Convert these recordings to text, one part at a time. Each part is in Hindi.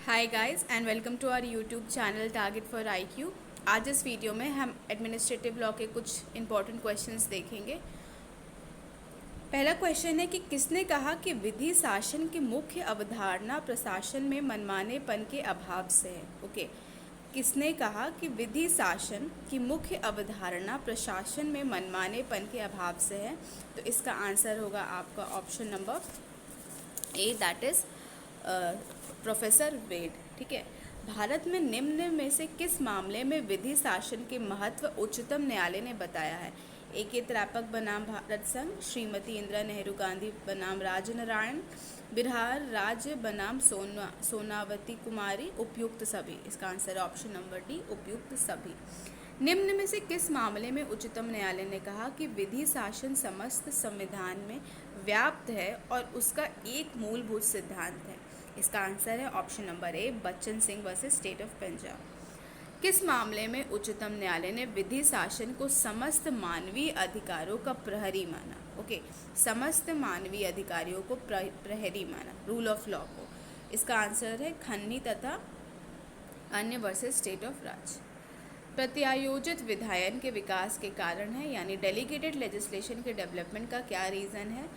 Hi guys and welcome to our YouTube channel target for IQ. आज इस वीडियो में हम एडमिनिस्ट्रेटिव लॉ के कुछ इंपॉर्टेंट क्वेश्चंस देखेंगे। पहला क्वेश्चन है कि किसने कहा कि विधि शासन की मुख्य अवधारणा प्रशासन में मनमानेपन के अभाव से है। ओके, किसने कहा कि विधि शासन की मुख्य अवधारणा प्रशासन में मनमानेपन के अभाव से है। तो इसका आंसर होगा आपका option number A, that is professor Wade. ठीक है, भारत में निम्न में से किस मामले में विधि शासन के महत्व उच्चतम न्यायालय ने बताया है। ए के त्रापक बनाम भारत संघ, श्रीमती इंदिरा नेहरू गांधी बनाम राजनारायण, बिहार राज्य बनाम सोनावती कुमारी, उपयुक्त सभी। इसका आंसर ऑप्शन नंबर डी, उपयुक्त सभी। निम्न में से किस मामले में उच्चतम न्यायालय ने कहा कि विधि शासन समस्त संविधान में व्याप्त है और उसका एक मूलभूत सिद्धांत है। इसका आंसर है option number A, Bachchan Singh versus state of Punjab. किस मामले में उच्चतम न्यायालय ने विधि शासन को समस्त मानवीय अधिकारों का प्रहरी माना। ओके, समस्त मानवीय अधिकारियों को प्रहरी माना, रूल ऑफ लॉ को। इसका आंसर है खन्नी तथा अन्य वर्सेस स्टेट ऑफ राज। प्रत्यायोजित विधायन के विकास के कारण है, यानी डेलीगेटेड लेजिस्लेशन के डेवलपमेंट का क्या रीज़न है।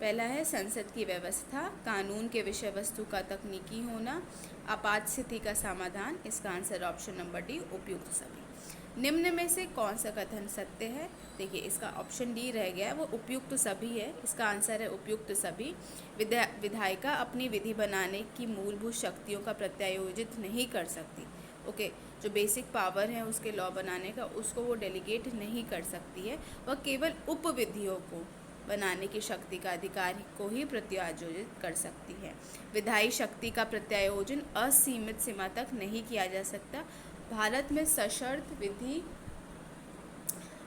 पहला है संसद की व्यवस्था, कानून के विषय वस्तु का तकनीकी होना, आपात स्थिति का समाधान। इसका आंसर ऑप्शन नंबर डी, उपयुक्त सभी। निम्न में से कौन सा कथन सत्य है। देखिए, इसका ऑप्शन डी रह गया, वो उपयुक्त सभी है। इसका आंसर है उपयुक्त सभी। विधायिका अपनी विधि बनाने की मूलभूत शक्तियों का प्रत्यायोजित नहीं कर सकती। ओके, जो बेसिक पावर है उसके लॉ बनाने का, उसको वो डेलीगेट नहीं कर सकती है। वह केवल उपविधियों को बनाने की शक्ति का अधिकार को ही प्रत्यायोजित कर सकती है। विधायी शक्ति का प्रत्यायोजन असीमित सीमा तक नहीं किया जा सकता। भारत में सशर्त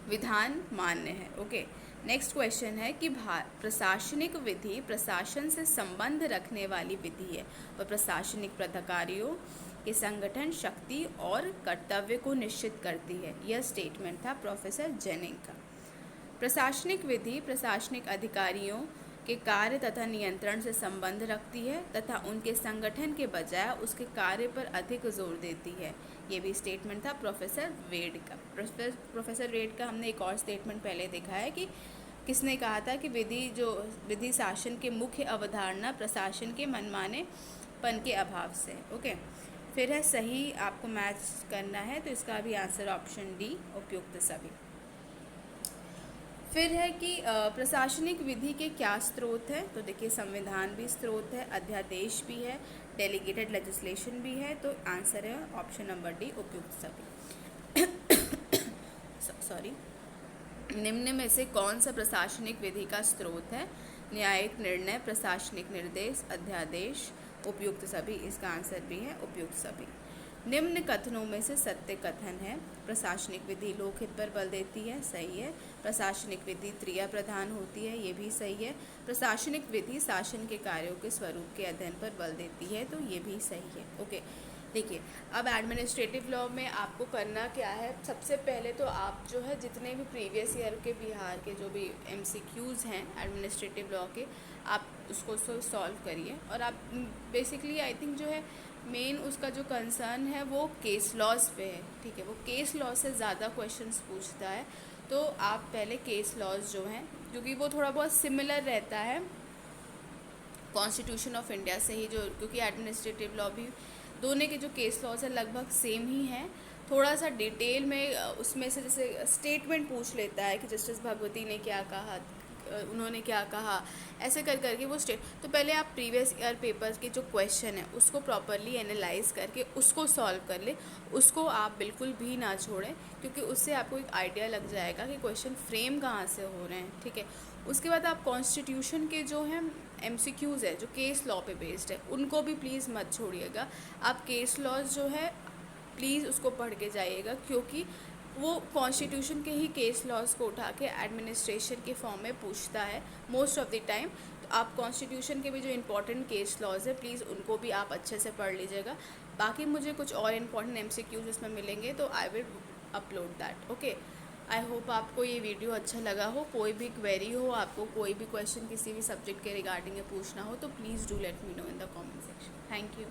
विधान मान्य है। ओके, नेक्स्ट क्वेश्चन है कि प्रशासनिक विधि प्रशासन से संबंध रखने वाली विधि है। वह प्रशासनिक प्राधिकारियों के संगठन, शक्ति और कर्तव्य को निश्चित करती है। यह स्टेटमेंट था प्रोफेसर जेनिंग का। प्रशासनिक विधि प्रशासनिक अधिकारियों के कार्य तथा नियंत्रण से संबंध रखती है तथा उनके संगठन के बजाय उसके कार्य पर अधिक जोर देती है। ये भी स्टेटमेंट था प्रोफेसर वेड का। प्रोफेसर वेड का हमने एक और स्टेटमेंट पहले देखा है कि किसने कहा था कि विधि शासन के मुख्य अवधारणा प्रशासन के मनमानेपन के अभाव से। ओके, फिर है सही, आपको मैच करना है, तो इसका भी आंसर ऑप्शन डी, उपयुक्त सभी। फिर है कि प्रशासनिक विधि के क्या स्रोत हैं। तो देखिए, संविधान भी स्रोत है, अध्यादेश भी है, डेलीगेटेड लेजिस्लेशन भी है। तो आंसर है ऑप्शन नंबर डी, उपयुक्त सभी। सॉरी, निम्न में से कौन सा प्रशासनिक विधि का स्रोत है। न्यायिक निर्णय, प्रशासनिक निर्देश, अध्यादेश, उपयुक्त सभी। इसका आंसर भी है उपयुक्त सभी। निम्न कथनों में से सत्य कथन है। प्रशासनिक विधि लोकहित पर बल देती है, सही है। प्रशासनिक विधि क्रिया प्रधान होती है, ये भी सही है। प्रशासनिक विधि शासन के कार्यों के स्वरूप के अध्ययन पर बल देती है, तो ये भी सही है। ओके, देखिए, अब एडमिनिस्ट्रेटिव लॉ में आपको करना क्या है। सबसे पहले तो आप जो है जितने भी प्रीवियस ईयर के बिहार के जो भी MCQs हैं एडमिनिस्ट्रेटिव लॉ के, आप उसको सॉल्व करिए। और आप बेसिकली आई थिंक जो है मेन उसका जो कंसर्न है वो केस लॉज पे है। ठीक है, वो केस लॉ से ज़्यादा क्वेश्चंस पूछता है। तो आप पहले केस लॉज जो हैं, क्योंकि वो थोड़ा बहुत सिमिलर रहता है कॉन्स्टिट्यूशन ऑफ इंडिया से ही, जो क्योंकि एडमिनिस्ट्रेटिव लॉ भी दोनों के जो केस लॉज है लगभग सेम ही हैं। थोड़ा सा डिटेल में उसमें से जैसे स्टेटमेंट पूछ लेता है कि जस्टिस भगवती ने क्या कहा, उन्होंने क्या कहा, ऐसे कर करके वो तो पहले आप प्रीवियस ईयर पेपर्स के जो क्वेश्चन है उसको प्रॉपरली एनालाइज करके उसको सॉल्व कर ले। उसको आप बिल्कुल भी ना छोड़ें, क्योंकि उससे आपको एक आइडिया लग जाएगा कि क्वेश्चन फ्रेम कहाँ से हो रहे हैं। ठीक है, उसके बाद आप कॉन्स्टिट्यूशन के जो हैं MCQs है जो केस लॉ पे बेस्ड है, उनको भी प्लीज़ मत छोड़िएगा। आप केस लॉज जो है प्लीज़ उसको पढ़ के जाइएगा, क्योंकि वो कॉन्स्टिट्यूशन के ही केस लॉज को उठा के एडमिनिस्ट्रेशन के फॉर्म में पूछता है मोस्ट ऑफ द टाइम। तो आप कॉन्स्टिट्यूशन के भी जो इम्पोर्टेंट केस लॉज है प्लीज़ उनको भी आप अच्छे से पढ़ लीजिएगा। बाकी मुझे कुछ और इम्पोर्टेंट MCQs इसमें मिलेंगे तो I will upload that. Okay, I hope आपको ये वीडियो अच्छा लगा हो। कोई भी क्वेरी हो, आपको कोई भी क्वेश्चन किसी भी सब्जेक्ट के रिगार्डिंग पूछना हो, तो please do let me know in the comment section. Thank you.